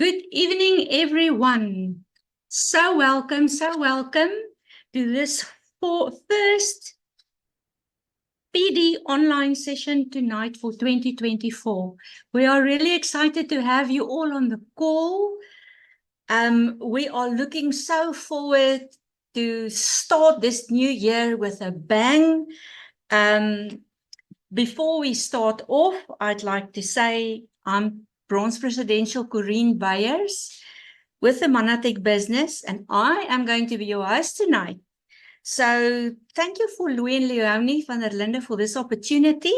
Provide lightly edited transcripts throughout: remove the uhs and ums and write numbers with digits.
Good evening, everyone. So welcome to this first PD online session tonight for 2024. We are really excited to have you all on the call. We are looking so forward to start this new year with a bang. Before we start off, I'd like to say I'm Bronze Presidential Corrine Beyers with the Manatech business, and I am going to be your host tonight. So thank you for Louis and Leonie van der Linde for this opportunity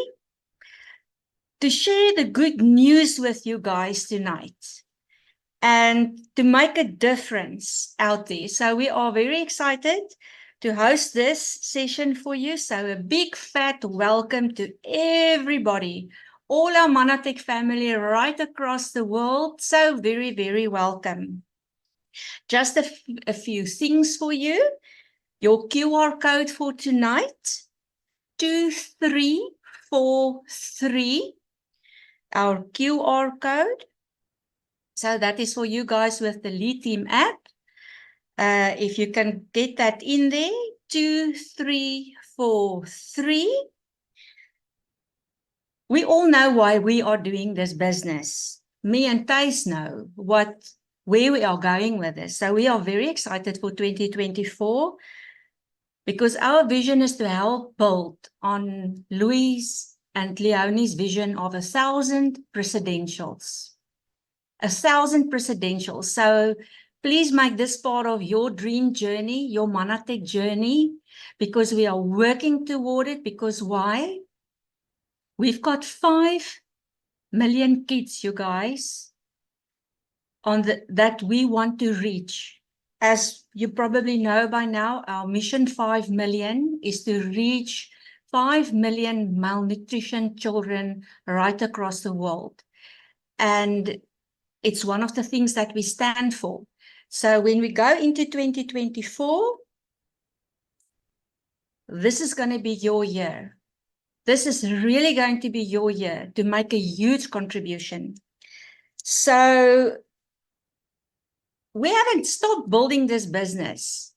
to share the good news with you guys tonight and to make a difference out there. So we are very excited to host this session for you. So a big fat welcome to everybody, all our Manatech family right across the world. So very, very welcome. Just a few things for you. Your QR code for tonight, 2343, our QR code. So that is for you guys with the Lead Team app. If you can get that in there, 2343. We all know why we are doing this business. Me and Thijs know where we are going with this. So we are very excited for 2024 because our vision is to help build on Louis and Leonie's vision of 1,000 presidentials. 1,000 presidentials. So please make this part of your dream journey, your Manatech journey, because we are working toward it. Because why? We've got 5 million kids, you guys, that we want to reach. As you probably know by now, our mission 5 million is to reach 5 million malnutrition children right across the world. And it's one of the things that we stand for. So when we go into 2024, this is going to be your year. This is really going to be your year to make a huge contribution. So we haven't stopped building this business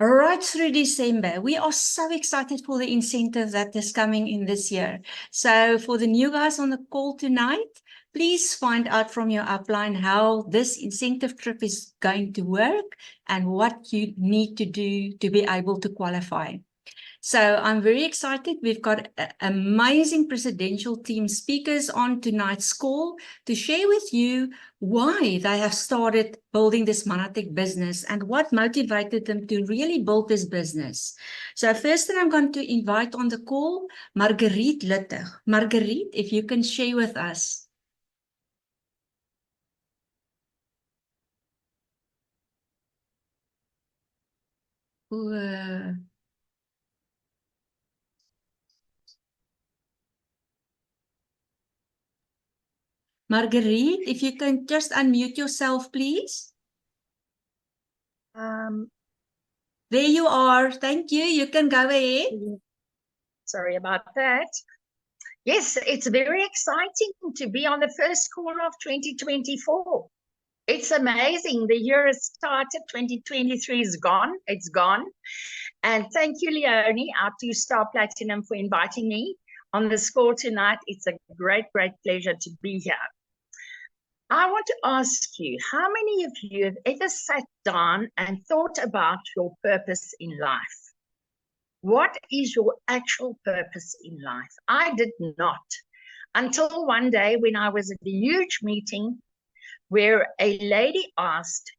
right through December. We are so excited for the incentive that is coming in this year. So for the new guys on the call tonight, please find out from your upline how this incentive trip is going to work and what you need to do to be able to qualify. So I'm very excited. We've got amazing presidential team speakers on tonight's call to share with you why they have started building this Manatech business and what motivated them to really build this business. So first thing I'm going to invite on the call, Marguerite Luttig. Marguerite, if you can share with us. Marguerite, if you can just unmute yourself, please. There you are. Thank you. You can go ahead. Sorry about that. Yes, it's very exciting to be on the first call of 2024. It's amazing. The year has started. 2023 is gone. It's gone. And thank you, Leonie, our 2-star platinum, for inviting me on this call tonight. It's a great, great pleasure to be here. I want to ask you, how many of you have ever sat down and thought about your purpose in life? What is your actual purpose in life? I did not, until one day when I was at a huge meeting where a lady asked,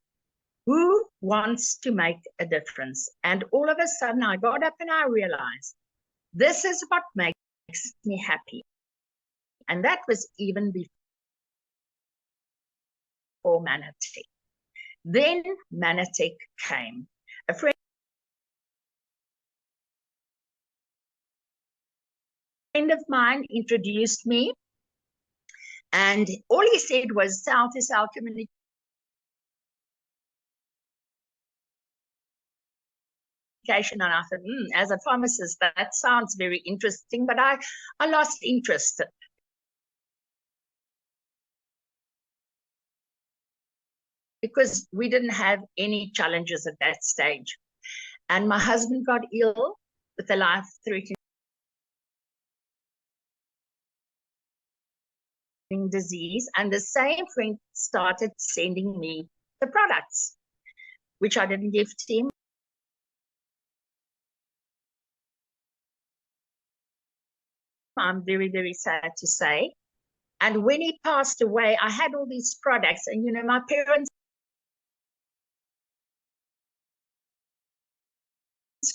who wants to make a difference? And all of a sudden I got up and I realized this is what makes me happy. And that was even before Manatech. Then Manatech came. A friend of mine introduced me, and all he said was cell-to-cell communication. And I thought, as a pharmacist, that sounds very interesting, but I lost interest. because we didn't have any challenges at that stage. And my husband got ill with a life-threatening disease, and the same friend started sending me the products, which I didn't give to him. I'm very, very sad to say. And when he passed away, I had all these products, and my parents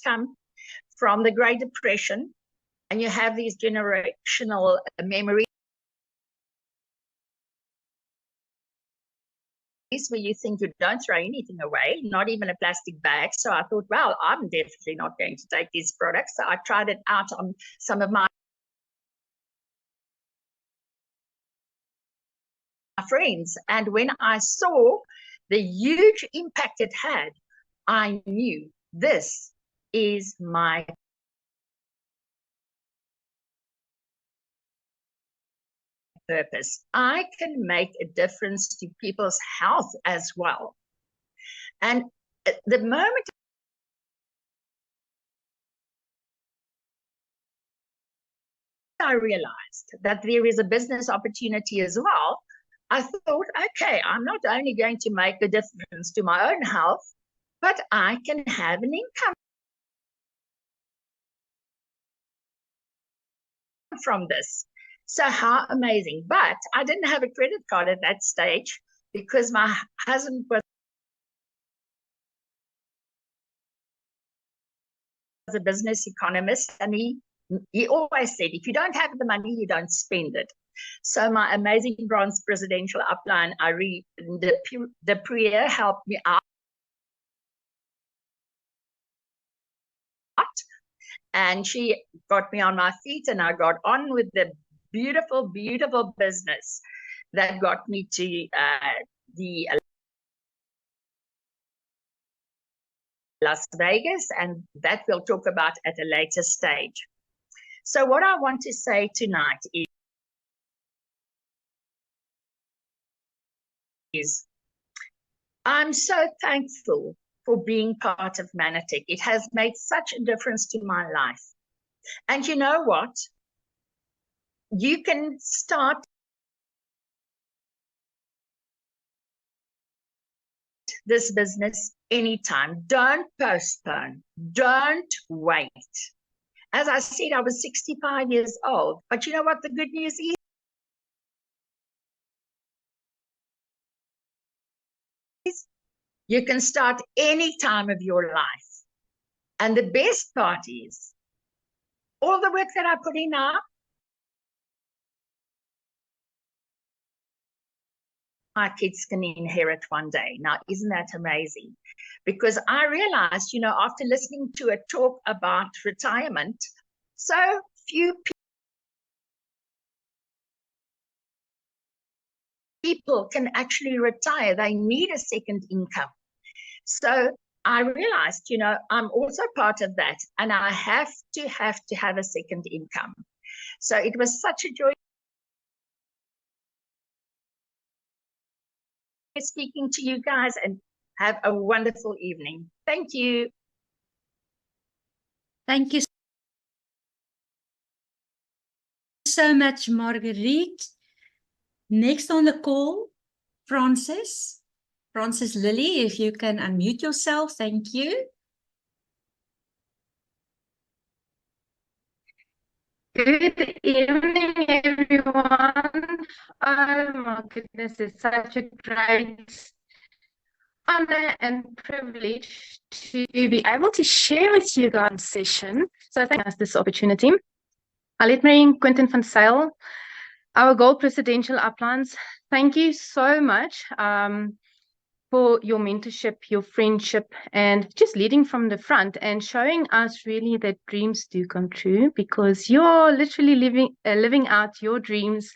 come from the Great Depression, and you have these generational memories where you think you don't throw anything away, not even a plastic bag. So I thought, well, I'm definitely not going to take these products. So I tried it out on some of my friends. And when I saw the huge impact it had, I knew this is my purpose. I can make a difference to people's health as well. And the moment I realized that there is a business opportunity as well, I thought, okay, I'm not only going to make a difference to my own health, but I can have an income from this. So how amazing. But I didn't have a credit card at that stage because my husband was a business economist, and he always said, if you don't have the money, you don't spend it. So my amazing bronze presidential upline, Ari de Prier, helped me out. And she got me on my feet, and I got on with the beautiful, beautiful business that got me to the Las Vegas, and that we'll talk about at a later stage. So what I want to say tonight is I'm so thankful for being part of Manatech. It has made such a difference to my life. And you know what? You can start this business anytime. Don't postpone. Don't wait. As I said, I was 65 years old. But you know what the good news is? You can start any time of your life. And the best part is, all the work that I put in now, my kids can inherit one day. Now, isn't that amazing? Because I realized, after listening to a talk about retirement, so few people can actually retire. They need a second income. So I realized, I'm also part of that, and I have to have a second income. So it was such a joy speaking to you guys, and have a wonderful evening. Thank you. Thank you so much, Marguerite. Next on the call, Francis Lily, if you can unmute yourself. Thank you. Good evening, everyone. Oh my goodness, it's such a great honor and privilege to be able to share with you guys session. So thank us this opportunity. Alet Marine, Quentin van Sail, our Gold Presidential Uplines. Thank you so much for your mentorship, your friendship, and just leading from the front and showing us really that dreams do come true, because you're literally living out your dreams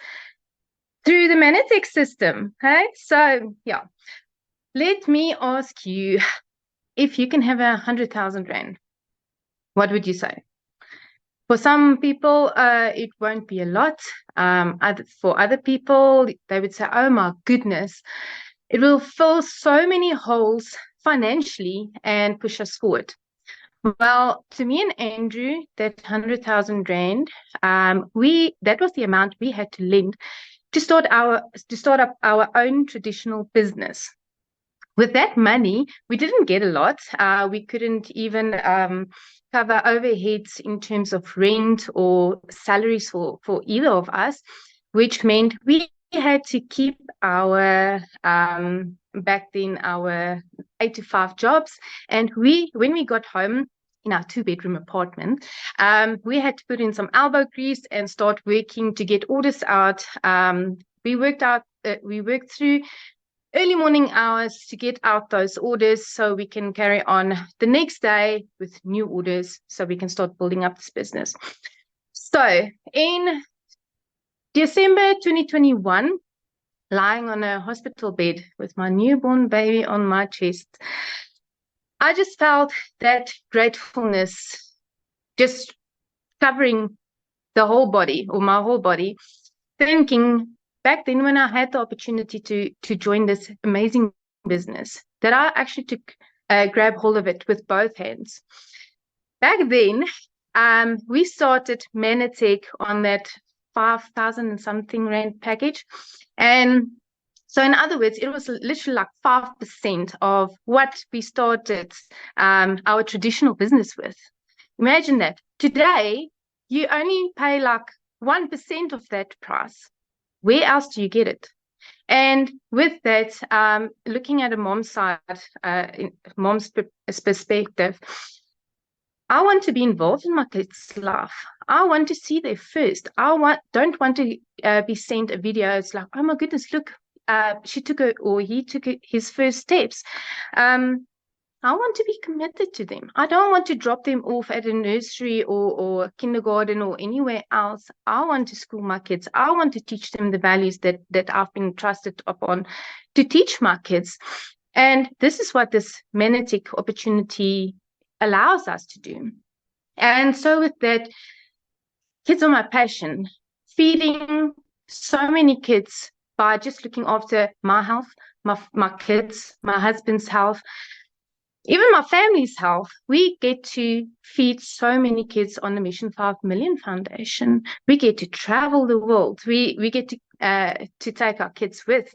through the Manatech system. Okay, so yeah, let me ask you, if you can have 100,000 Rand, what would you say? For some people, it won't be a lot. For other people, they would say, oh my goodness, It will fill so many holes financially and push us forward. Well, to me and Andrew, that 100,000 Rand, that was the amount we had to lend to start up our own traditional business. With that money, we didn't get a lot. We couldn't even cover overheads in terms of rent or salaries for either of us, which meant we had to keep our back then our 8 to 5 jobs. And when we got home in our 2-bedroom apartment, we had to put in some elbow grease and start working to get orders out. We worked through early morning hours to get out those orders so we can carry on the next day with new orders so we can start building up this business. So in December 2021, lying on a hospital bed with my newborn baby on my chest, I just felt that gratefulness just covering the whole body, or my whole body, thinking back then when I had the opportunity to join this amazing business, that I actually took grab hold of it with both hands. Back then, we started Manatech on that 5,000 and something Rand package. And so in other words, it was literally like 5% of what we started our traditional business with. Imagine that. Today, you only pay like 1% of that price. Where else do you get it? And with that, looking at a mom's side, mom's perspective, I want to be involved in my kids' life. I want to see their first. Don't want to be sent a video. It's like, oh my goodness, look, he took his first steps. I want to be committed to them. I don't want to drop them off at a nursery or kindergarten or anywhere else. I want to school my kids. I want to teach them the values that I've been trusted upon to teach my kids. And this is what this Manatech opportunity allows us to do. And so with that, kids are my passion. Feeding so many kids by just looking after my health, my kids, my husband's health, even my family's health. We get to feed so many kids on the Mission 5 Million Foundation. We get to travel the world. We get to take our kids with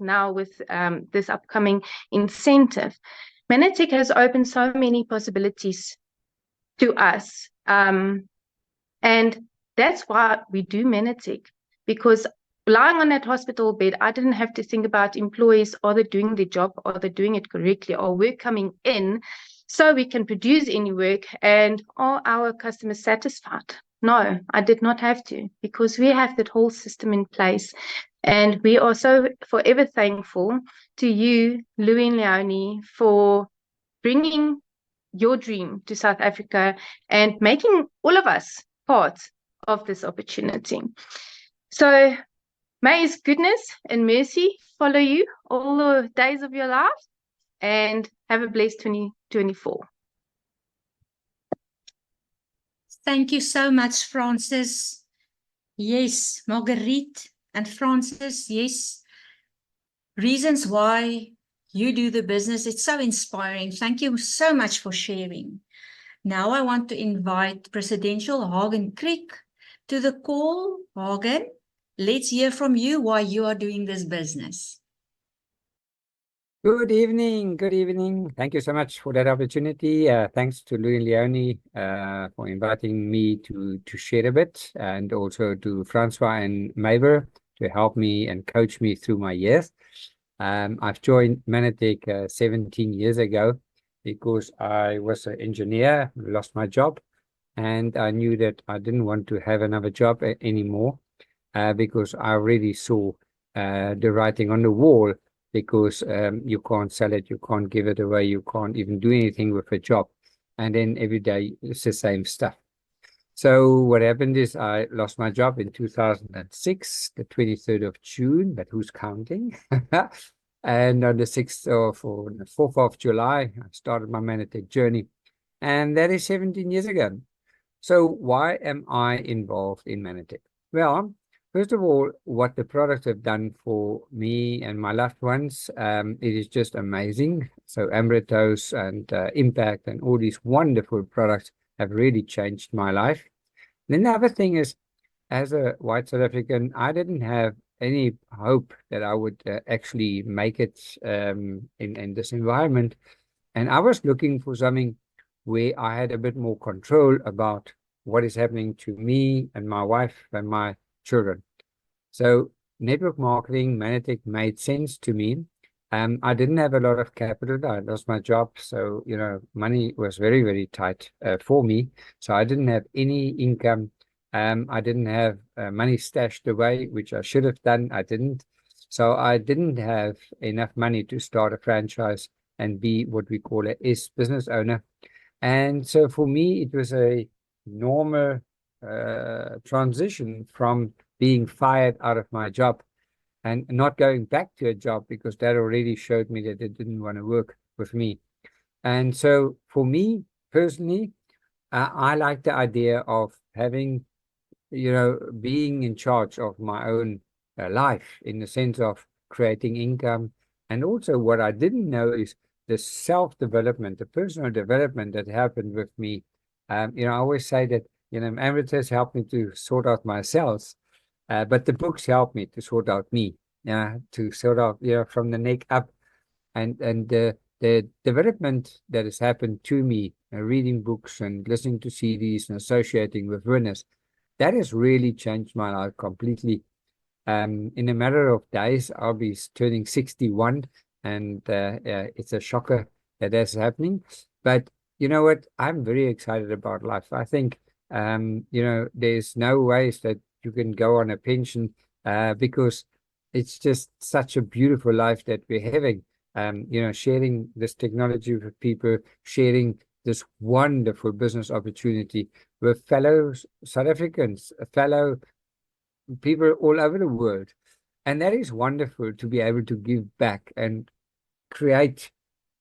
this upcoming incentive. Manatech has opened so many possibilities to us. And that's why we do Manatech, because lying on that hospital bed, I didn't have to think about employees, are they doing their job, are they doing it correctly, are work coming in so we can produce any work, and are our customers satisfied? No, I did not have to, because we have that whole system in place. And we are so forever thankful to you, Louis and Leonie, for bringing your dream to South Africa and making all of us part of this opportunity. So may His goodness and mercy follow you all the days of your life, and have a blessed 2024. Thank you so much, Francis. Yes, Marguerite and Francis, yes. Reasons why you do the business. It's so inspiring. Thank you so much for sharing. Now I want to invite Presidential Hagen Kriek to the call. Hagen, let's hear from you why you are doing this business. Good evening. Good evening. Thank you so much for that opportunity. Thanks to Louis and Leonie for inviting me to share a bit, and also to Francois and Maver to help me and coach me through my years. I've joined Manatech 17 years ago because I was an engineer, lost my job, and I knew that I didn't want to have another job anymore because I already saw the writing on the wall, because you can't sell it, you can't give it away, you can't even do anything with a job. And then every day it's the same stuff. So what happened is I lost my job in 2006, the 23rd of June, but who's counting? And on the 4th of July, I started my Manatech journey. And that is 17 years ago. So why am I involved in Manatech? Well, first of all, what the products have done for me and my loved ones, it is just amazing. So Amritos and Impact and all these wonderful products have really changed my life. Then the other thing is, as a white South African, I didn't have any hope that I would actually make it in this environment. And I was looking for something where I had a bit more control about what is happening to me and my wife and my children. So network marketing, Manatech made sense to me. I didn't have a lot of capital. I lost my job. So, you know, money was very, very tight for me. So I didn't have any income. I didn't have money stashed away, which I should have done. I didn't. So I didn't have enough money to start a franchise and be what we call a business owner. And so for me, it was a normal transition from being fired out of my job and not going back to a job, because that already showed me that it didn't want to work with me. And so for me personally, I like the idea of having, you know, being in charge of my own life, in the sense of creating income. And also what I didn't know is the self-development, the personal development that happened with me. You know, I always say that, you know, Amritos helped me to sort out myself, but the books helped me to sort out me, to sort out, you know, from the neck up. And the development that has happened to me, reading books and listening to CDs and associating with winners, that has really changed my life completely. In a matter of days, I'll be turning 61, and it's a shocker that that's happening. But you know what? I'm very excited about life. I think, you know, there's no ways that you can go on a pension because it's just such a beautiful life that we're having. You know, sharing this technology with people, sharing this wonderful business opportunity with fellow South Africans, fellow people all over the world. And that is wonderful, to be able to give back and create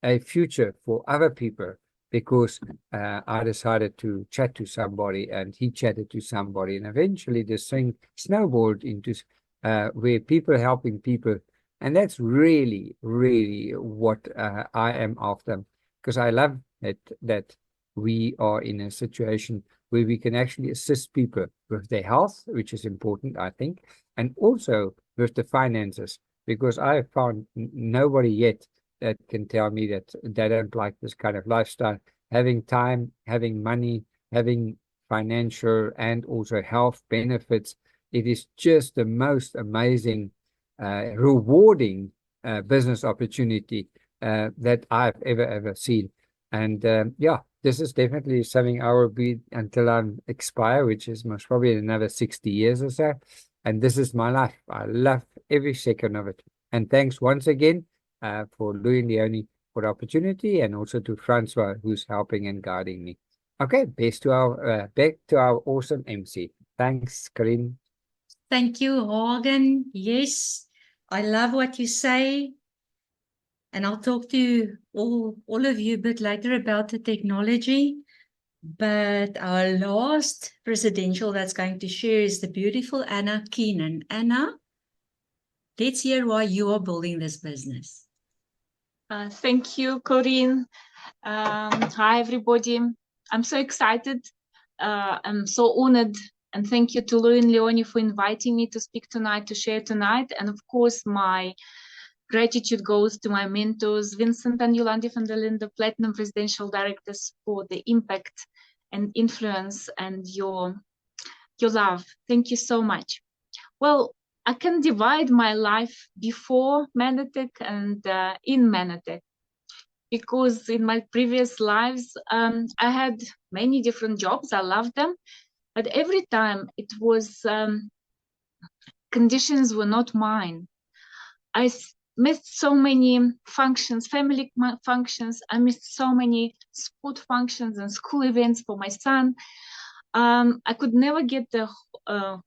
a future for other people, because I decided to chat to somebody and he chatted to somebody, and eventually this thing snowballed into where people are helping people. And that's really, really what I am after, because I love that we are in a situation where we can actually assist people with their health, which is important, I think, and also with the finances, because I have found nobody yet that can tell me that they don't like this kind of lifestyle. Having time, having money, having financial and also health benefits, it is just the most amazing, rewarding business opportunity that I've ever seen. And yeah, this is definitely something I will be until I expire, which is most probably another 60 years or so. And this is my life. I love every second of it. And thanks once again for Louis and Leonie for the opportunity, and also to Francois, who's helping and guiding me. Okay, back to our awesome MC. Thanks, Corinne. Thank you, Hagen. Yes, I love what you say. And I'll talk to all of you a bit later about the technology. But our last presidential that's going to share is the beautiful Anna Keenan. Anna, let's hear why you are building this business. Thank you, Corinne. Hi, everybody. I'm so excited. I'm so honored. And thank you to Louis and Leonie for inviting me to speak tonight, to share tonight. And of course, my gratitude goes to my mentors, Vincent and Yolandi van der Linde, Platinum Presidential Directors, for the impact and influence and your love. Thank you so much. Well, I can divide my life before Manatech and in Manatech, because in my previous lives, I had many different jobs. I loved them, but every time it was, conditions were not mine. I missed so many functions, family functions. I missed so many sport functions and school events for my son. I could never get the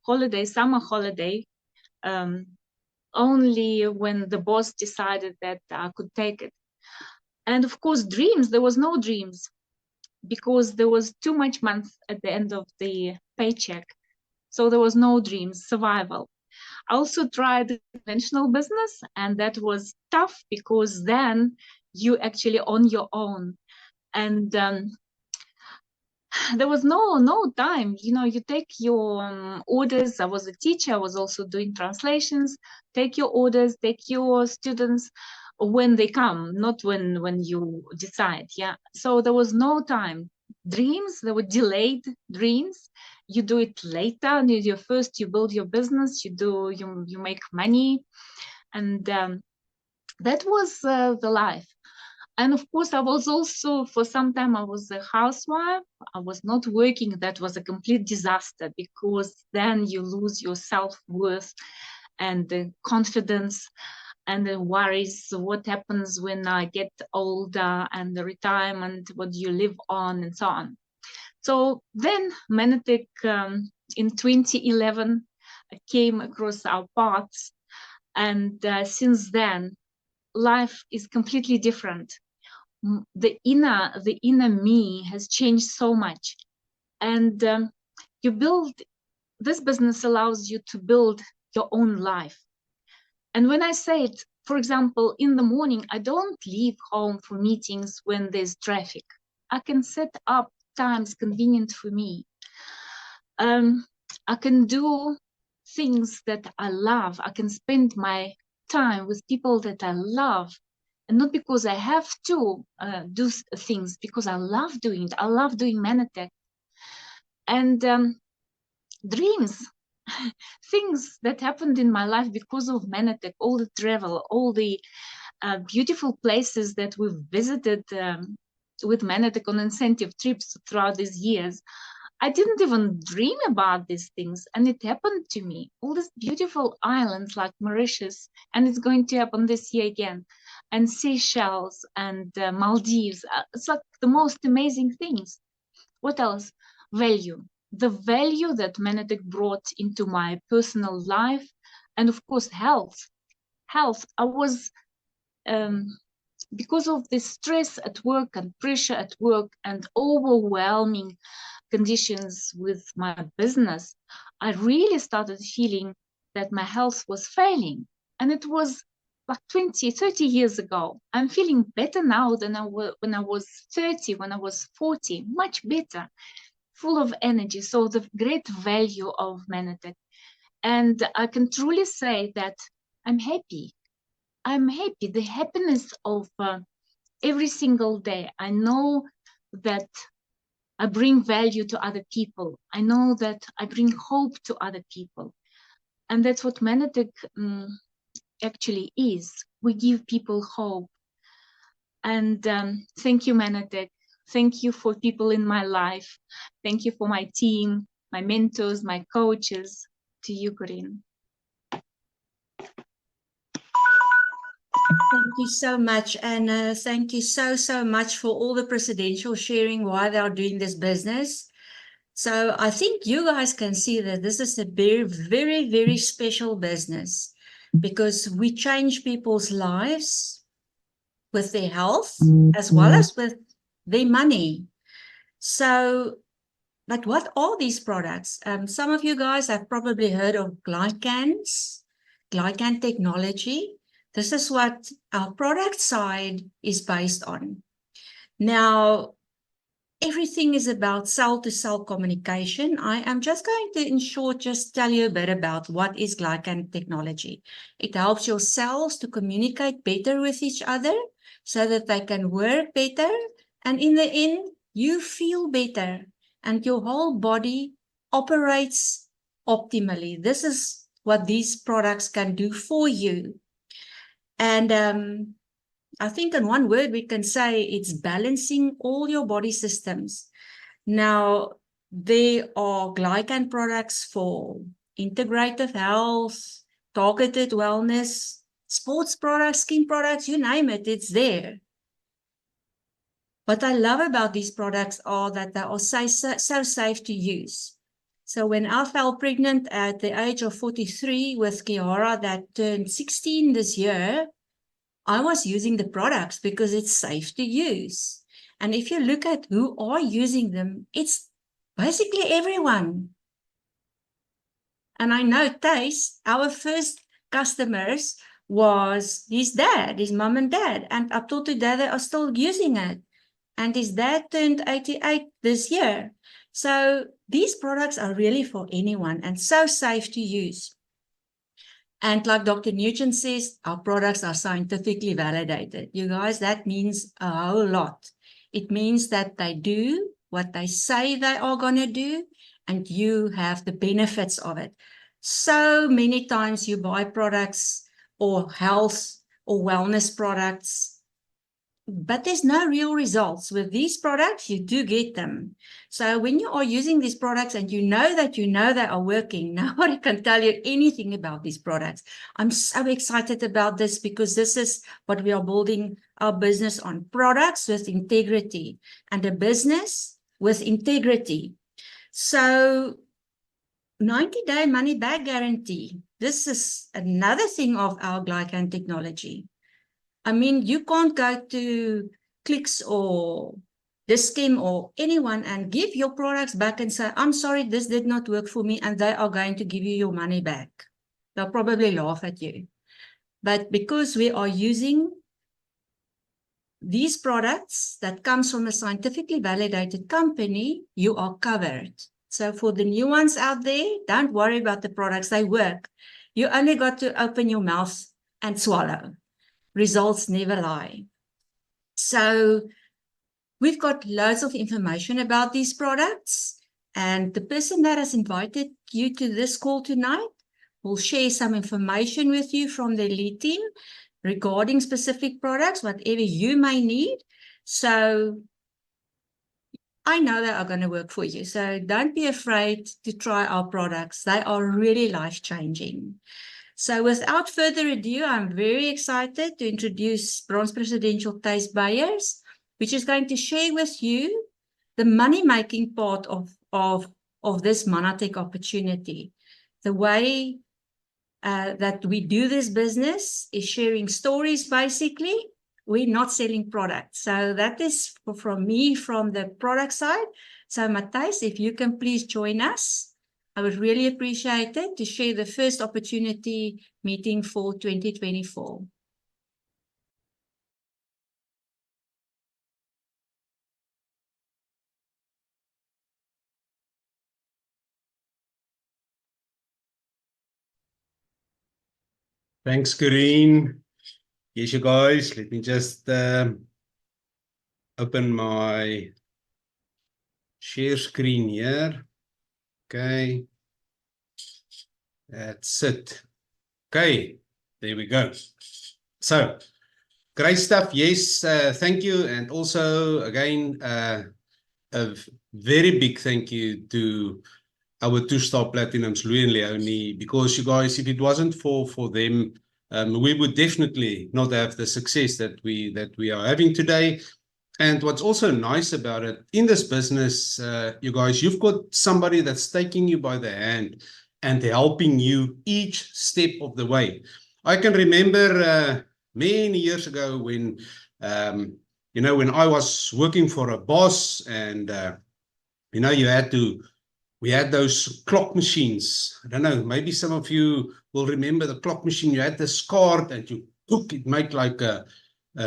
holiday, summer holiday, only when the boss decided that I could take it. And of course, dreams, there was no dreams, because there was too much month at the end of the paycheck. So there was no dreams, survival. I also tried the conventional business, and that was tough because then you actually on your own. And there was no time. You know, you take your orders. I was a teacher. I was also doing translations. Take your orders, take your students when they come, not when you decide. Yeah. So there was no time. Dreams, there were delayed dreams. You do it later. You first you build your business. You make money, and that was the life. And of course, I was also, for some time, I was a housewife. I was not working. That was a complete disaster, because then you lose your self-worth and the confidence and the worries. What happens when I get older, and the retirement, what do you live on, and so on. So then Manatech in 2011 came across our paths. And since then, life is completely different. The inner me has changed so much. And you build, this business allows you to build your own life. And when I say it, for example, in the morning, I don't leave home for meetings when there's traffic. I can set up times convenient for me. I can do things that I love. I can spend my time with people that I love. And not because I have to do things, because I love doing it. I love doing Manatech. And dreams, things that happened in my life because of Manatech, all the travel, all the beautiful places that we've visited with Manatech on incentive trips throughout these years. I didn't even dream about these things, and it happened to me. All these beautiful islands like Mauritius, and it's going to happen this year again, and Seychelles and Maldives. It's like the most amazing things. What else? Value. The value that Manatech brought into my personal life, and of course, health. Health. I was, because of the stress at work and pressure at work and overwhelming conditions with my business, I really started feeling that my health was failing. And it was like 20, 30 years ago. I'm feeling better now than when I was 30, when I was 40, much better, full of energy. So the great value of Manatech. And I can truly say that I'm happy. I'm happy. The happiness of every single day. I know that I bring value to other people. I know that I bring hope to other people. And that's what Manatech actually is. We give people hope. And thank you, Manatech. Thank you for people in my life. Thank you for my team, my mentors, my coaches. To you, Corinne. Thank you so much, and thank you so much for all the presidential sharing why they are doing this business. So I think you guys can see that this is a very special business, because we change people's lives with their health as well as with their money. So, but what are these products? Some of you guys have probably heard of Glycan technology. This is what our product side is based on. Now, everything is about cell-to-cell communication. I am just going to, in short, just tell you a bit about what is Glycan technology. It helps your cells to communicate better with each other so that they can work better. And in the end, you feel better and your whole body operates optimally. This is what these products can do for you. And I think in one word we can say it's balancing all your body systems. Now, there are Glycan products for integrative health, targeted wellness, sports products, skin products, you name it, it's there. What I love about these products are that they are so safe to use. So when I fell pregnant at the age of 43 with Kiara that turned 16 this year, I was using the products because it's safe to use. And if you look at who are using them, it's basically everyone. And I know Taste, our first customers was his dad, his mom and dad. And up till today, they are still using it. And his dad turned 88 this year. So these products are really for anyone and so safe to use. And like Dr. Nugent says, our products are scientifically validated. You guys, that means a whole lot. It means that they do what they say they are going to do, and you have the benefits of it. So many times you buy products or health or wellness products, but there's no real results. With these products, you do get them. So when you are using these products and you know they are working, nobody can tell you anything about these products. I'm so excited about this because this is what we are building our business on. Products with integrity and a business with integrity. So 90-day money back guarantee. This is another thing of our Glycan technology. I mean, you can't go to Clicks or Dis-Chem or anyone and give your products back and say, I'm sorry, this did not work for me, and they are going to give you your money back. They'll probably laugh at you. But because we are using these products that comes from a scientifically validated company, you are covered. So for the new ones out there, don't worry about the products, they work. You only got to open your mouth and swallow. Results never lie. So we've got loads of information about these products, and the person that has invited you to this call tonight will share some information with you from the lead team regarding specific products, whatever you may need. So I know they are going to work for you. So don't be afraid to try our products. They are really life-changing. So without further ado, I'm very excited to introduce Bronze Presidential Taste Buyers, which is going to share with you the money-making part of this Manatech opportunity. The way that we do this business is sharing stories, basically. We're not selling products. So that is from me, from the product side. So Matthijs, if you can please join us. I would really appreciate it to share the first opportunity meeting for 2024. Thanks, Corrine. Yes, you guys, let me just open my share screen here. Okay. That's it. Okay, there we go. So, great stuff. Yes, thank you. And also, again, a very big thank you to our two-star platinums, Louis and Leonie, because you guys, if it wasn't for them, we would definitely not have the success that we are having today. And what's also nice about it, in this business, you guys, you've got somebody that's taking you by the hand and helping you each step of the way. I can remember many years ago when, when I was working for a boss and, we had those clock machines. I don't know, maybe some of you will remember the clock machine. You had this card and you took it, made like a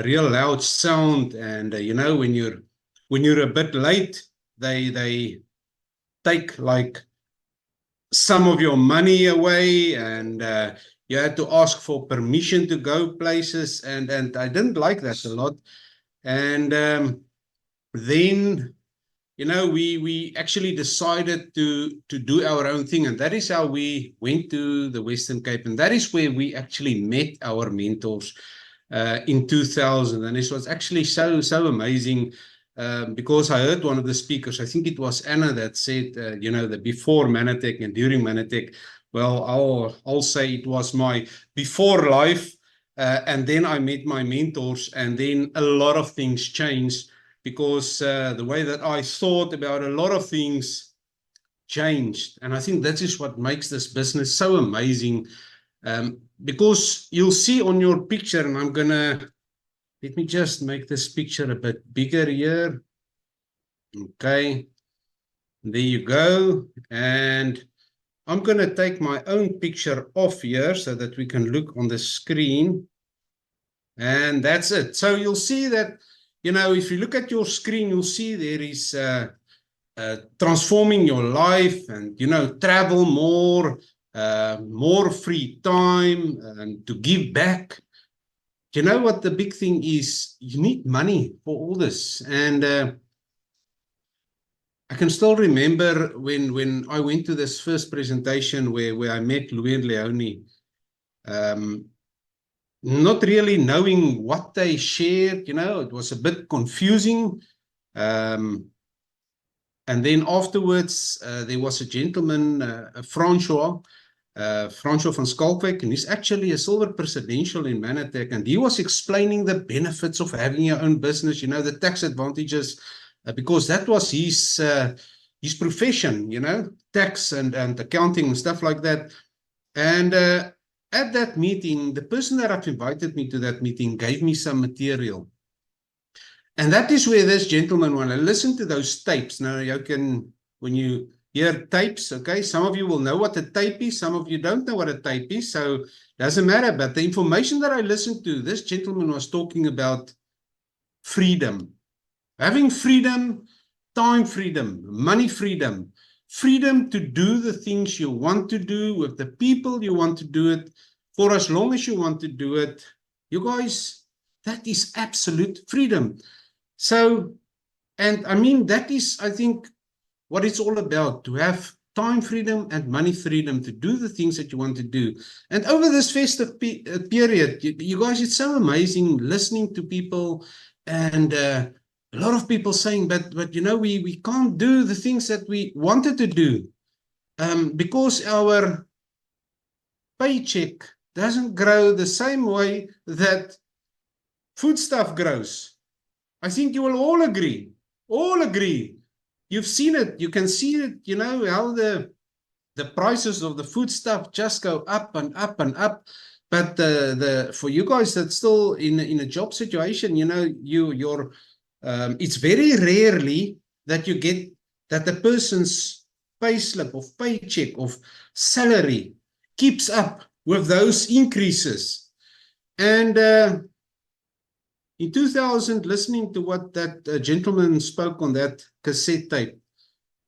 real loud sound. And, when you're a bit late, they take like some of your money away, and you had to ask for permission to go places. And I didn't like that a lot. And then, we actually decided to do our own thing. And that is how we went to the Western Cape. And that is where we actually met our mentors in 2000. And this was actually so amazing because I heard one of the speakers, I think it was Anna, that said, the before Manatech and during Manatech. Well, I'll say it was my before life. And then I met my mentors, and then a lot of things changed. Because the way that I thought about a lot of things changed. And I think that is what makes this business so amazing. Because you'll see on your picture, and let me just make this picture a bit bigger here. Okay, there you go. And I'm going to take my own picture off here so that we can look on the screen. And that's it. So you'll see that, you know, if you look at your screen, you'll see there is transforming your life and, you know, travel more, more free time and to give back. You know what the big thing is? You need money for all this. And I can still remember when I went to this first presentation where I met Louis and Leonie, not really knowing what they shared, you know, it was a bit confusing. And then afterwards, there was a gentleman, Francois van Schalkwyk, and he's actually a silver presidential in Manatech, and he was explaining the benefits of having your own business, you know, the tax advantages, because that was his profession, you know, tax and accounting and stuff like that. And at that meeting, the person that had invited me to that meeting gave me some material. And that is where this gentleman, when I listened to those tapes, now you can, when you hear tapes, okay, some of you will know what a tape is, some of you don't know what a tape is, so it doesn't matter. But the information that I listened to, this gentleman was talking about freedom. Having freedom, time freedom, money freedom, freedom to do the things you want to do with the people you want to do it for as long as you want to do it. You guys, that is absolute freedom. So, and I mean, that is, I think, what it's all about, to have time freedom and money freedom to do the things that you want to do. And over this festive period, you guys, it's so amazing listening to people and a lot of people saying, but you know, we can't do the things that we wanted to do because our paycheck doesn't grow the same way that foodstuff grows. I think you will all agree. You've seen it. You can see it, you know, how the prices of the foodstuff just go up and up and up. But for you guys that's still in a job situation, you know, it's very rarely that you get that the person's payslip of paycheck of salary keeps up with those increases. And in 2000, listening to what that gentleman spoke on that cassette tape,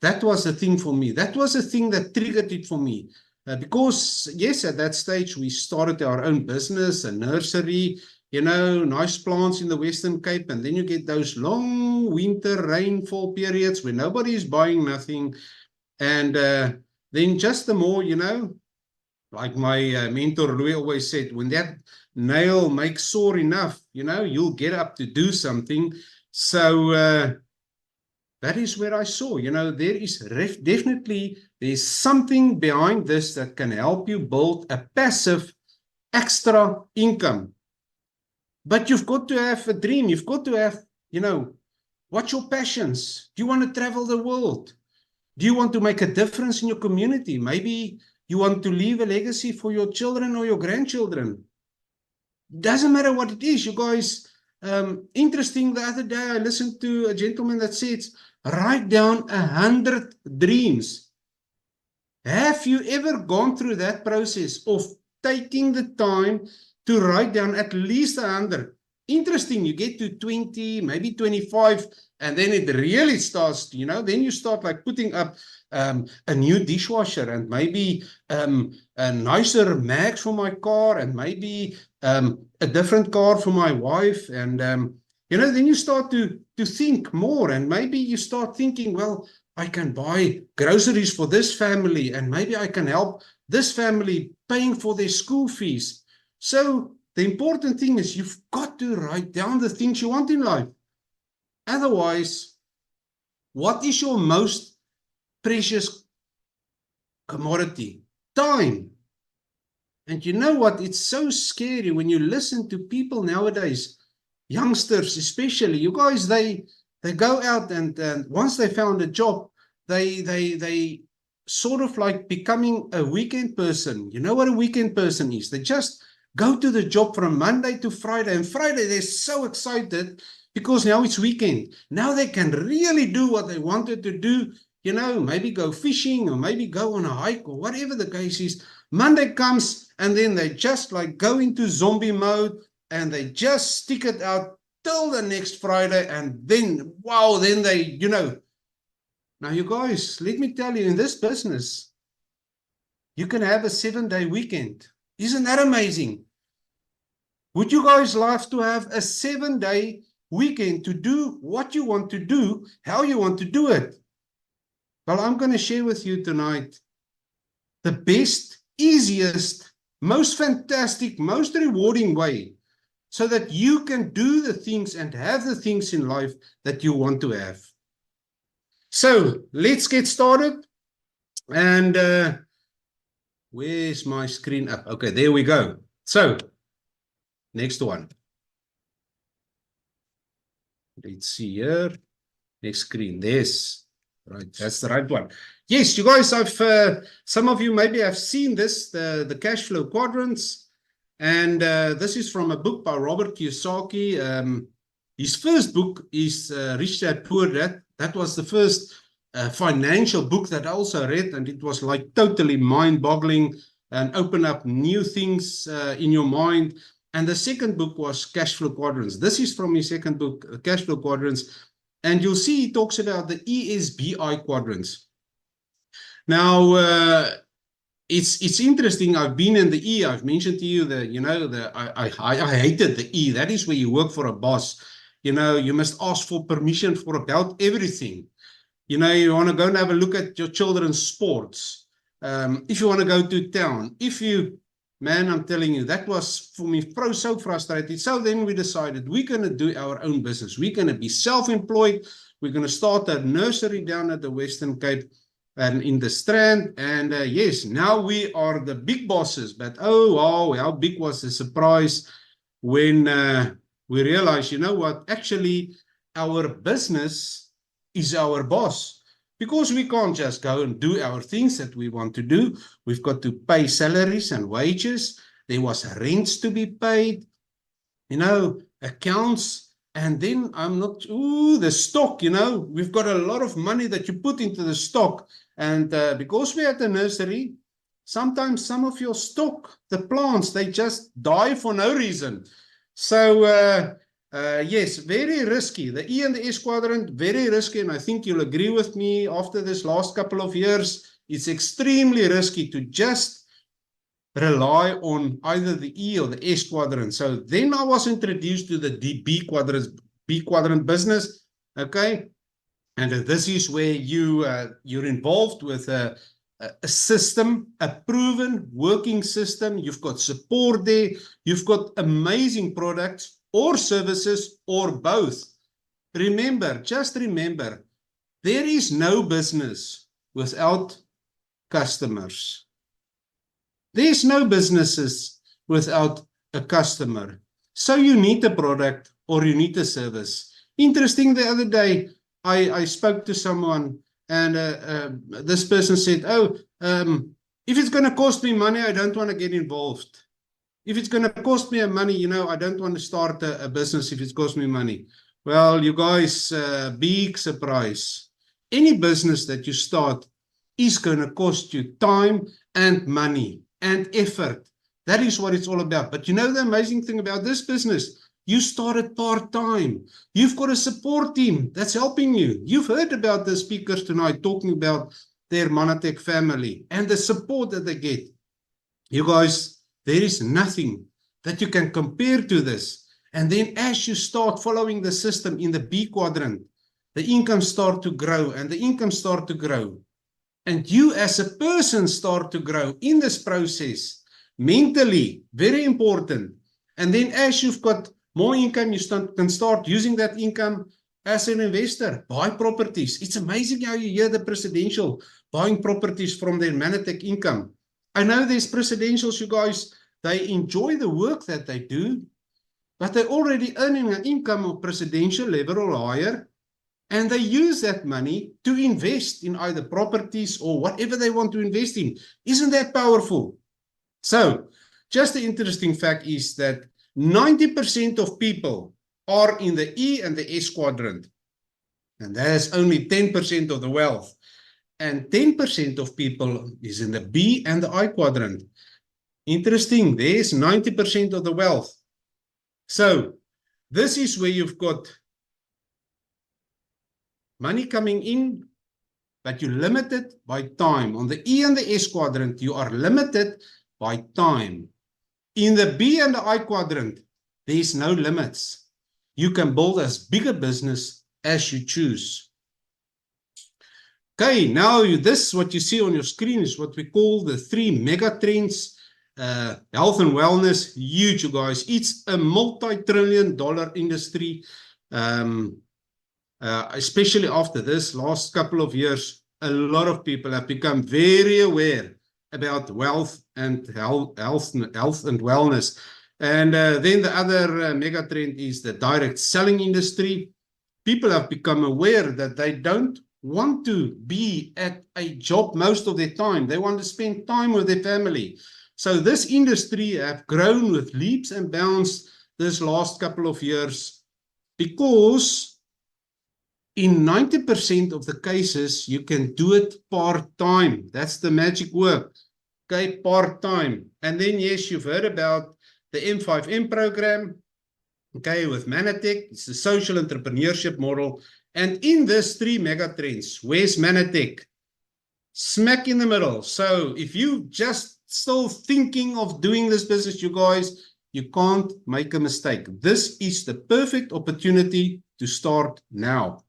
that was the thing for me. That was the thing that triggered it for me. Because, yes, at that stage, we started our own business, a nursery, you know, nice plants in the Western Cape. And then you get those long winter rainfall periods where nobody is buying nothing. And then just the more, you know, like my mentor Louis always said, when that nail makes sore enough, you know, you'll get up to do something. So that is where I saw, you know, there is definitely, there's something behind this that can help you build a passive extra income. But you've got to have a dream. You've got to have, you know, what's your passions? Do you want to travel the world? Do you want to make a difference in your community? Maybe you want to leave a legacy for your children or your grandchildren. Doesn't matter what it is, you guys. Interesting, the other day I listened to a gentleman that says, write down 100 dreams. Have you ever gone through that process of taking the time to write down at least 100? Interesting, you get to 20, maybe 25, and then it really starts, you know, then you start like putting up a new dishwasher and maybe a nicer mag for my car and maybe a different car for my wife. And, you know, then you start to think more, and maybe you start thinking, well, I can buy groceries for this family, and maybe I can help this family paying for their school fees. So the important thing is you've got to write down the things you want in life. Otherwise, what is your most precious commodity? Time. And you know what? It's so scary when you listen to people nowadays, youngsters especially. You guys, they go out and once they found a job, they sort of like becoming a weekend person. You know what a weekend person is? They just go to the job from Monday to Friday, and Friday they're so excited because now it's weekend. Now they can really do what they wanted to do you know, maybe go fishing or maybe go on a hike or whatever the case is. Monday comes and then they just like go into zombie mode and they just stick it out till the next Friday, and then, wow, then they, you know. Now, you guys, let me tell you, in this business, you can have a 7-day weekend. Isn't that amazing? Would you guys like to have a 7-day weekend to do what you want to do, how you want to do it? Well, I'm going to share with you tonight the best, easiest, most fantastic, most rewarding way so that you can do the things and have the things in life that you want to have. So let's get started. And where's my screen up? Okay, there we go. So next one. Let's see here. Next screen. This. Right, that's the right one. Yes, you guys, some of you maybe have seen this, the cash flow quadrants. And this is from a book by Robert Kiyosaki. His first book is Rich Dad Poor Dad. That was the first financial book that I also read, and it was like totally mind-boggling and open up new things in your mind. And the second book was Cash Flow Quadrants. This is from his second book, Cash Flow Quadrants. And you'll see he talks about the ESBI quadrants. Now, it's interesting. I've been in the E. I've mentioned to you that, you know, I hated the E. That is where you work for a boss. You know, you must ask for permission for about everything. You know, you want to go and have a look at your children's sports. If you want to go to town, man, I'm telling you, that was for me so frustrated. So then we decided we're going to do our own business. We're going to be self-employed. We're going to start a nursery down at the Western Cape and in the Strand. And yes, now we are the big bosses. But oh, wow, how big was the surprise when we realized, you know what, actually our business is our boss. Because we can't just go and do our things that we want to do. We've got to pay salaries and wages. There was rents to be paid, you know, accounts. And then the stock, you know, we've got a lot of money that you put into the stock. And because we're at the nursery, sometimes some of your stock, the plants, they just die for no reason. So, yes, very risky. The E and the S quadrant, very risky. And I think you'll agree with me after this last couple of years, it's extremely risky to just rely on either the E or the S quadrant. So then I was introduced to the B quadrant business. Okay. And this is where you're involved with a system, a proven working system. You've got support there. You've got amazing products or services, or both. Remember, just remember, there is no business without customers. There's no businesses without a customer. So you need a product or you need a service. Interesting, the other day, I spoke to someone and this person said, if it's going to cost me money, I don't want to get involved. If it's going to cost me money, you know, I don't want to start a business if it's cost me money. Well, you guys, big surprise. Any business that you start is going to cost you time and money and effort. That is what it's all about. But you know the amazing thing about this business? You started part-time. You've got a support team that's helping you. You've heard about the speakers tonight talking about their Manatech family and the support that they get. You guys, there is nothing that you can compare to this. And then as you start following the system in the B quadrant, the income start to grow and the income start to grow. And you as a person start to grow in this process. Mentally, very important. And then as you've got more income, you can start using that income as an investor. Buy properties. It's amazing how you hear the presidential buying properties from their Manatech income. I know there's presidentials, you guys, they enjoy the work that they do, but they're already earning an income of presidential level or higher, and they use that money to invest in either properties or whatever they want to invest in. Isn't that powerful? So, just the interesting fact is that 90% of people are in the E and the S quadrant, and that's only 10% of the wealth. and 10% of people is in the B and the I quadrant. Interesting, there's 90% of the wealth. So this is where you've got money coming in, but you're limited by time. On the E and the S quadrant, you are limited by time. In the B and the I quadrant, there's no limits. You can build as big a business as you choose. Okay, now this, what you see on your screen, is what we call the 3 mega trends. Health and wellness, huge, you guys. It's a multi-trillion-dollar industry. Especially after this last couple of years, a lot of people have become very aware about wealth and health and wellness. And then the other mega trend is the direct selling industry. People have become aware that they don't want to be at a job most of their time. They want to spend time with their family. So this industry have grown with leaps and bounds this last couple of years, because in 90% of the cases, you can do it part-time. That's the magic word. Okay, part-time. And then, yes, you've heard about the M5M program. Okay, with Manatech, it's the social entrepreneurship model. And in this 3 mega trends, where's Manatech? Smack in the middle. So if you just still thinking of doing this business, you guys, you can't make a mistake. This is the perfect opportunity to start now.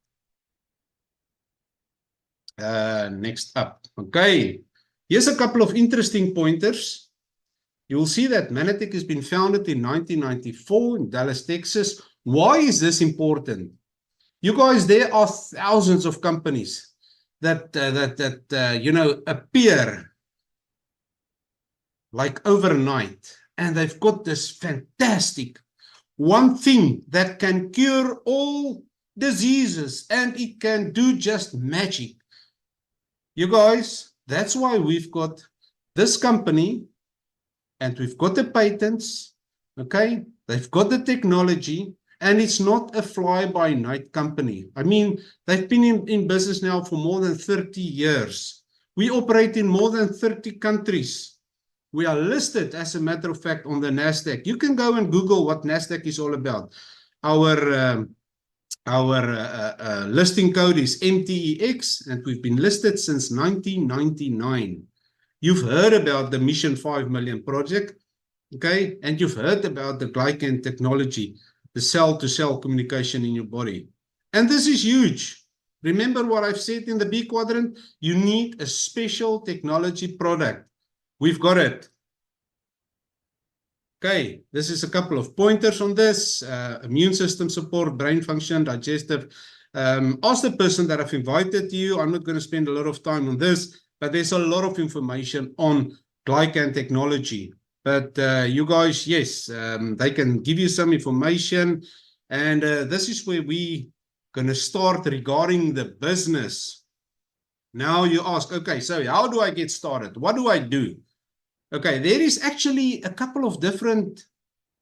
Next up. Okay, here's a couple of interesting pointers. You will see that Manatech has been founded in 1994 in Dallas, Texas. Why is this important? You guys, there are thousands of companies that appear like overnight, and they've got this fantastic one thing that can cure all diseases, and it can do just magic. You guys, that's why we've got this company, and we've got the patents, okay? They've got the technology, and it's not a fly-by-night company. I mean, they've been in business now for more than 30 years. We operate in more than 30 countries. We are listed, as a matter of fact, on the NASDAQ. You can go and Google what NASDAQ is all about. Our listing code is MTEX, and we've been listed since 1999. You've heard about the Mission 5 Million project, okay? And you've heard about the glycan technology, the cell-to-cell communication in your body. And this is huge. Remember what I've said in the B quadrant? You need a special technology product. We've got it. Okay, this is a couple of pointers on this. Immune system support, brain function, digestive. Ask the person that I've invited you. I'm not going to spend a lot of time on this, but there's a lot of information on glycan technology. But you guys, yes, they can give you some information. And this is where we're going to start regarding the business. Now you ask, okay, so how do I get started? What do I do? Okay, there is actually a couple of different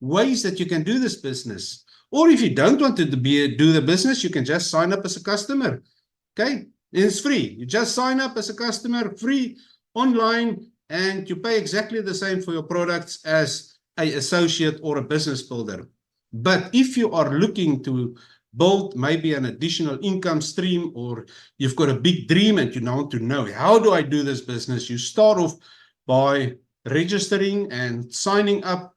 ways that you can do this business. Or if you don't want to do the business, you can just sign up as a customer. Okay, it's free. You just sign up as a customer, free, online, and you pay exactly the same for your products as an associate or a business builder. But if you are looking to build maybe an additional income stream, or you've got a big dream and you want to know, how do I do this business? You start off by registering and signing up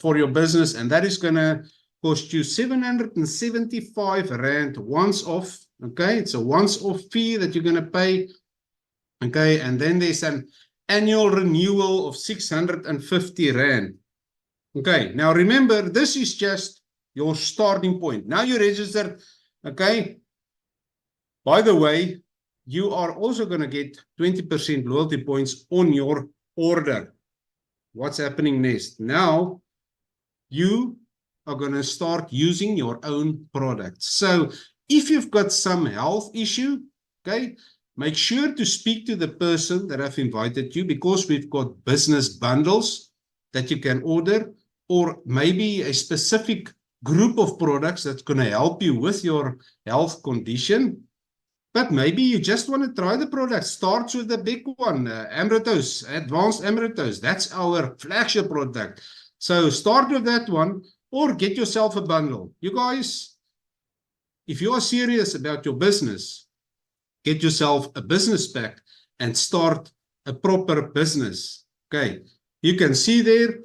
for your business, and that is going to cost you 775 Rand once off. Okay, it's a once-off fee that you're going to pay. Okay, and then there's an annual renewal of 650 Rand. Okay, now remember, this is just your starting point. Now you registered. Okay, by the way, you are also going to get 20% loyalty points on your order. What's happening next? Now you are going to start using your own products. So if you've got some health issue, okay, make sure to speak to the person that I've invited you, because we've got business bundles that you can order, or maybe a specific group of products that's going to help you with your health condition. But maybe you just want to try the product. Starts with the big one, Amritos, Advanced Amritos. That's our flagship product. So start with that one or get yourself a bundle. You guys, if you are serious about your business, get yourself a business pack and start a proper business. Okay, you can see there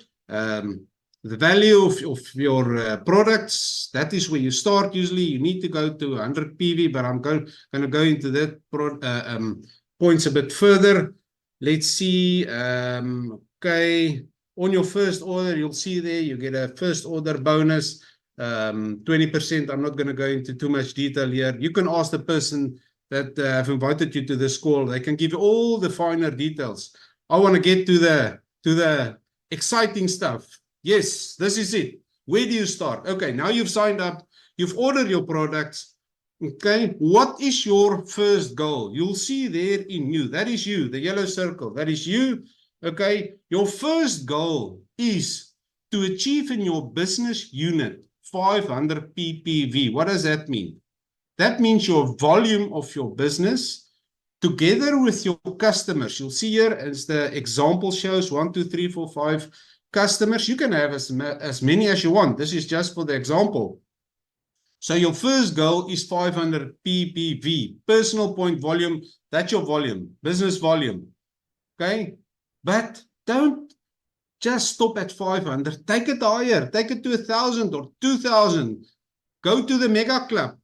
the value of your products. That is where you start. Usually you need to go to 100 PV, but I'm going to go into that points a bit further. Let's see. Okay, on your first order, you'll see there you get a first order bonus, 20%. I'm not going to go into too much detail here. You can ask the person that have invited you to this call. They can give you all the finer details. I want to get to the exciting stuff. Yes, this is it. Where do you start? Okay, now you've signed up. You've ordered your products. Okay, what is your first goal? You'll see there in you. That is you, the yellow circle. That is you. Okay, your first goal is to achieve in your business unit 500 PPV. What does that mean? That means your volume of your business together with your customers. You'll see here as the example shows 1, 2, 3, 4, 5 customers. You can have as many as you want. This is just for the example. So your first goal is 500 PPV, personal point volume. That's your volume, business volume. Okay, but don't just stop at 500. Take it higher. Take it to 1,000 or 2,000. Go to the mega club.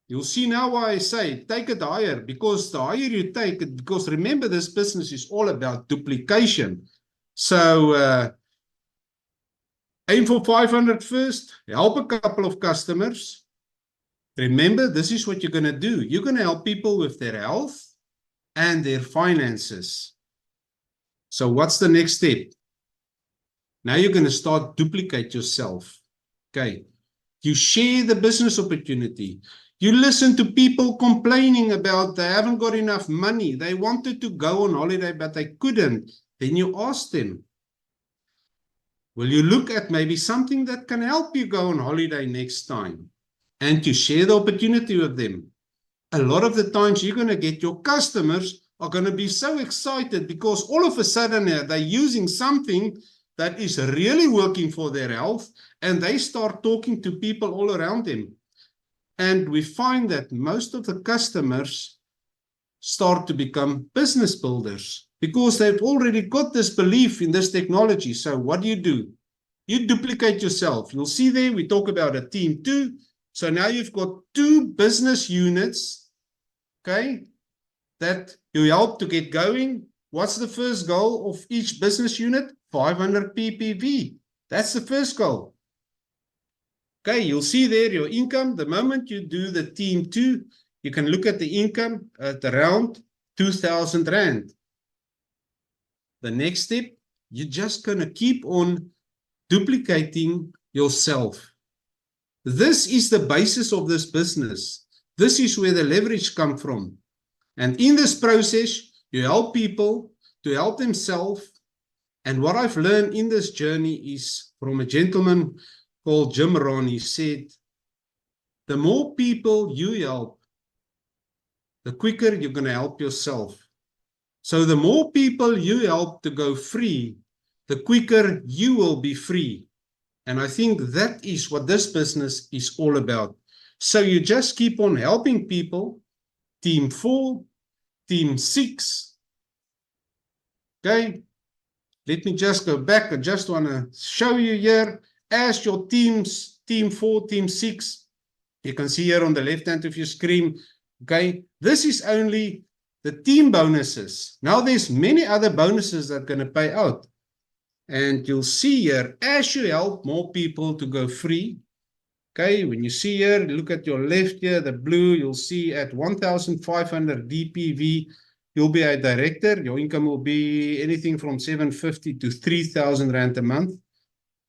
You'll see now why I say take it higher, because the higher you take it, because remember, this business is all about duplication. So aim for 500 first, help a couple of customers. Remember, this is what you're going to do. You're going to help people with their health and their finances. So what's the next step? Now you're going to start duplicate yourself. Okay. You share the business opportunity. You listen to people complaining about they haven't got enough money. They wanted to go on holiday, but they couldn't. Then you ask them, will you look at maybe something that can help you go on holiday next time? And you share the opportunity with them. A lot of the times you're going to get your customers are going to be so excited because all of a sudden they're using something that is really working for their health, and they start talking to people all around them. And we find that most of the customers start to become business builders because they've already got this belief in this technology. So what do? You duplicate yourself. You'll see there, we talk about a team 2. So now you've got 2 business units, okay, that you help to get going. What's the first goal of each business unit? 500 PPV. That's the first goal. Okay, you'll see there your income. The moment you do the team 2, you can look at the income at around 2,000 Rand. The next step, you're just going to keep on duplicating yourself. This is the basis of this business. This is where the leverage comes from. And in this process, you help people to help themselves. And what I've learned in this journey is from a gentleman called Jim Rohn. He said, the more people you help, the quicker you're going to help yourself. So the more people you help to go free, the quicker you will be free. And I think that is what this business is all about. So you just keep on helping people. Team 4, team 6. Okay. Let me just go back. I just want to show you here. As your teams, team 4, team 6, you can see here on the left hand of your screen. Okay. This is only the team bonuses. Now there's many other bonuses that are going to pay out. And you'll see here, as you help more people to go free, okay, when you see here, look at your left here, the blue, you'll see at 1,500 DPV, you'll be a director. Your income will be anything from 750 to 3,000 Rand a month.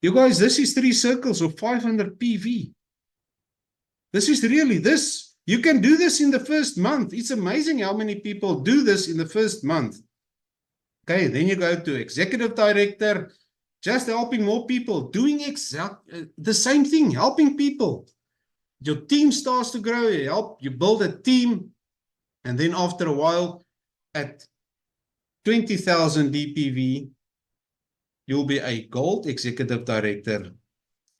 You guys, this is 3 circles of 500 PV. This is really this. You can do this in the first month. It's amazing how many people do this in the first month. Okay, then you go to executive director, just helping more people, doing the same thing, helping people. your team starts to grow, you build a team, and then after a while, at 20,000 DPV, you'll be a gold executive director.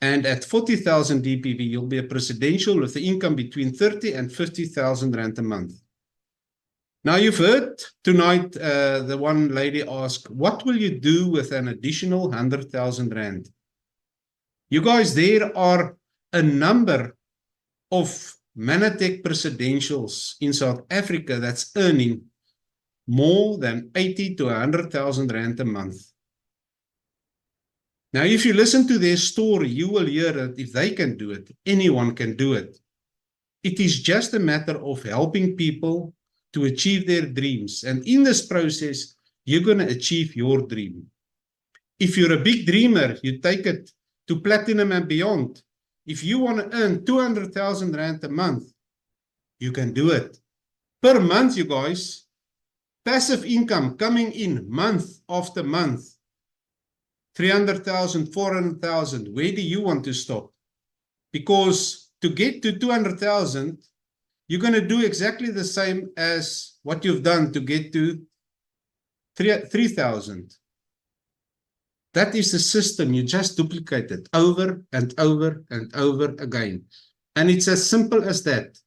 And at 40,000 DPV, you'll be a presidential with the income between 30 and 50,000 rand a month. Now, you've heard tonight the one lady ask, what will you do with an additional 100,000 rand? You guys, there are a number of Manatech presidentials in South Africa that's earning more than 80 to 100,000 rand a month. Now, if you listen to their story, you will hear that if they can do it, anyone can do it. It is just a matter of helping people to achieve their dreams. And in this process, you're going to achieve your dream. If you're a big dreamer, you take it to platinum and beyond. If you want to earn 200,000 rand a month, you can do it. Per month, you guys, passive income coming in month after month. 300,000, 400,000, where do you want to stop? Because to get to 200,000, you're going to do exactly the same as what you've done to get to 3,000. That is the system. You just duplicate it over and over and over again. And it's as simple as that.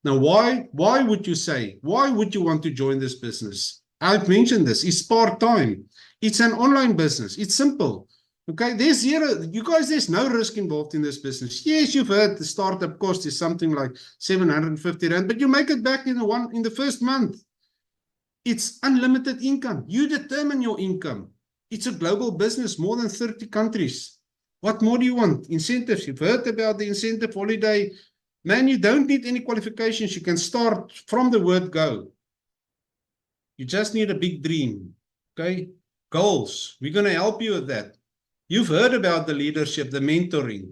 Now, why would you say, why would you want to join this business? I've mentioned this, it's part-time. It's an online business. It's simple. Okay, there's no risk involved in this business. Yes, you've heard the startup cost is something like 750 rand, but you make it back in the first month. It's unlimited income. You determine your income. It's a global business, more than 30 countries. What more do you want? Incentives. You've heard about the incentive holiday. Man, you don't need any qualifications. You can start from the word go. You just need a big dream. Okay? Goals. We're going to help you with that. You've heard about the leadership, the mentoring.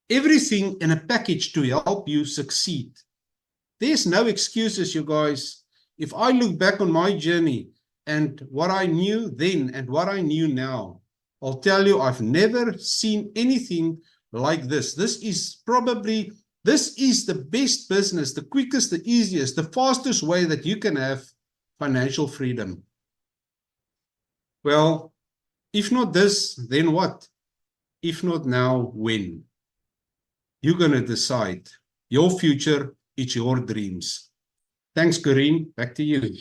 Everything in a package to help you succeed. There's no excuses, you guys. If I look back on my journey and what I knew then and what I knew now, I'll tell you, I've never seen anything like this. This is the best business, the quickest, the easiest, the fastest way that you can have financial freedom. Well, if not this, then what? If not now, when? You're going to decide. Your future, it's your dreams. Thanks, Corinne. Back to you.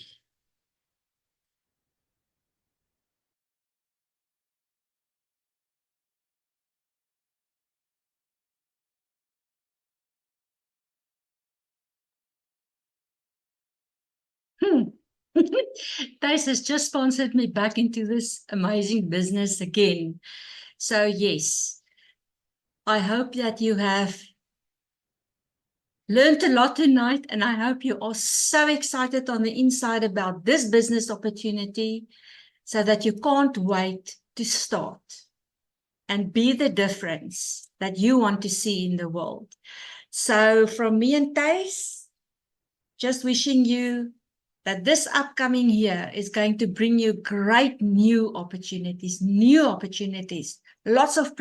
Thijs has just sponsored me back into this amazing business again. So yes, I hope that you have learned a lot tonight, and I hope you are so excited on the inside about this business opportunity so that you can't wait to start and be the difference that you want to see in the world. So from me and Thijs, just wishing you that this upcoming year is going to bring you great new opportunities, lots of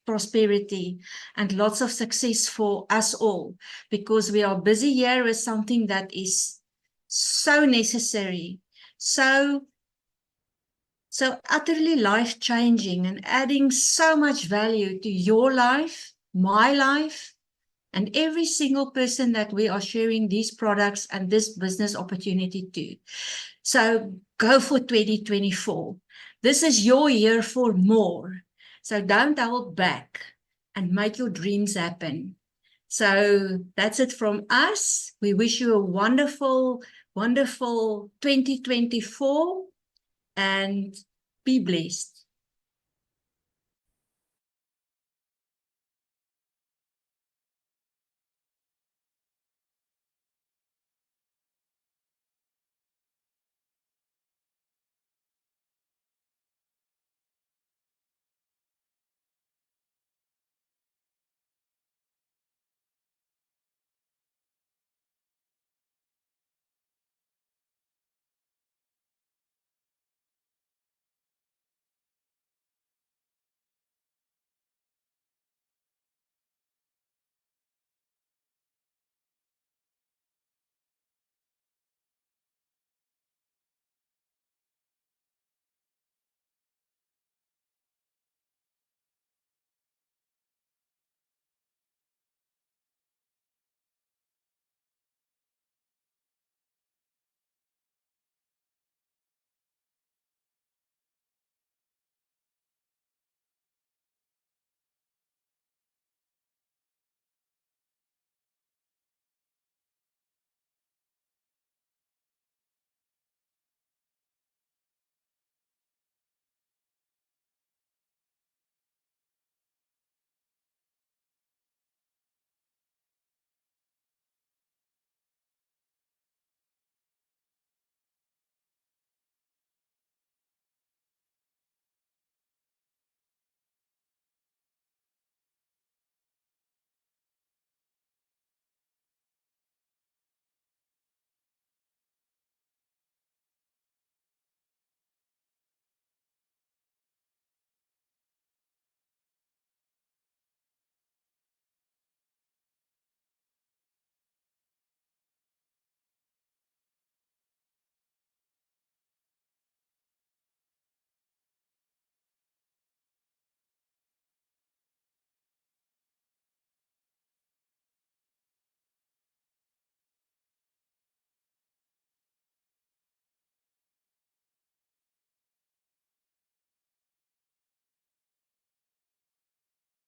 prosperity and lots of success for us all, because we are busy here with something that is so necessary, so utterly life-changing and adding so much value to your life, my life, and every single person that we are sharing these products and this business opportunity to. So go for 2024. This is your year for more. So don't hold back and make your dreams happen. So that's it from us. We wish you a wonderful, wonderful 2024 and be blessed.